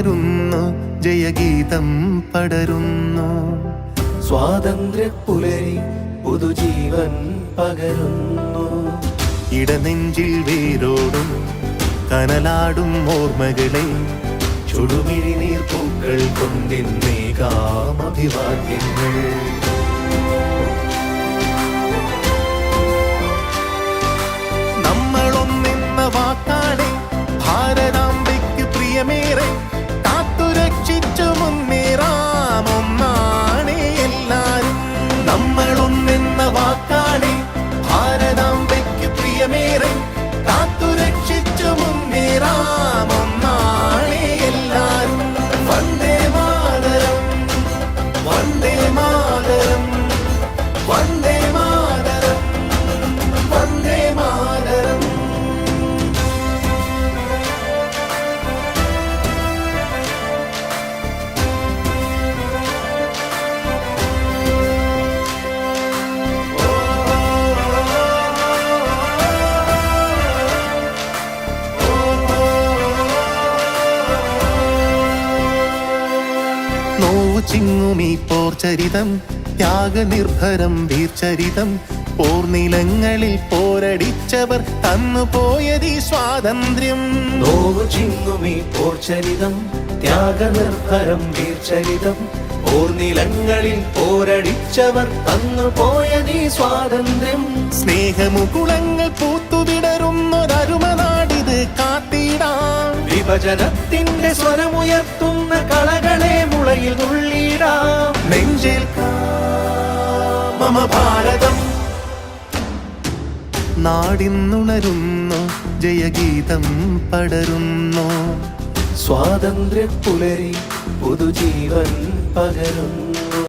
നാടിന്നുണരുന്നു, ജയഗീതം പടരുന്നു. സ്വാതന്ത്ര്യ പുലരി പുതുജീവൻ പകരുന്നു. ഇടനെഞ്ചിൽ വേരോടും കനലാടും ഓർമ്മകളെ ചുടുമിഴിനീർ പൂക്കൾ കൊണ്ടിന്നേകാം അഭിവാദ്യങ്ങൾ. നമ്മളൊന്നെന്ന വാക്കാടെ ഭാരതാംബയ്ക്ക് പ്രിയമേറെ കാത്തുരക്ഷിച്ചു മുന്നേറാം ഒന്നാണേ എല്ലാരും. നമ്മളൊന്നെന്ന വാക്കാടെ ഭാരതാംബയ്ക്ക് പ്രിയമേറെ കാത്തുരക്ഷിച്ചു മുന്നേറാം ഒന്നാണേ എല്ലാരും. വന്ദേ മാതരം, വന്ദേ മാതരം, വന്ദേ മാതരം, വന്ദേ മാതരം. നോവു ചിങ്ങുമീ പോർചരിതം, ത്യാഗനിർഭരം വീർചരിതം. പോർനിലങ്ങളിൽ പോരടിച്ചവർ തന്നുപോയതീ സ്വാതന്ത്ര്യം. നോവു ചിങ്ങുമീ പോർചരിതം, ത്യാഗനിർഭരം വീർചരിതം. പോർനിലങ്ങളിൽ പോരടിച്ചവർ തന്നുപോയതീ സ്വാതന്ത്ര്യം. സ്നേഹമുകുളങ്ങൾ പൂത്തുവിടരുന്നൊരരുമനാടിത് കാത്തിടാം. വിഭജനത്തിന്റെ സ്വരമുയർത്തുന്ന കളകളെ മുളയിൽ തുള്ളിടാം. നെഞ്ചേൽക്കാം മമ ഭാരതം. നാടിന്നുണരുന്നു, ജയഗീതം പടരുന്നു. സ്വാതന്ത്ര്യ പുലരി പുതുജീവൻ പകരുന്നു.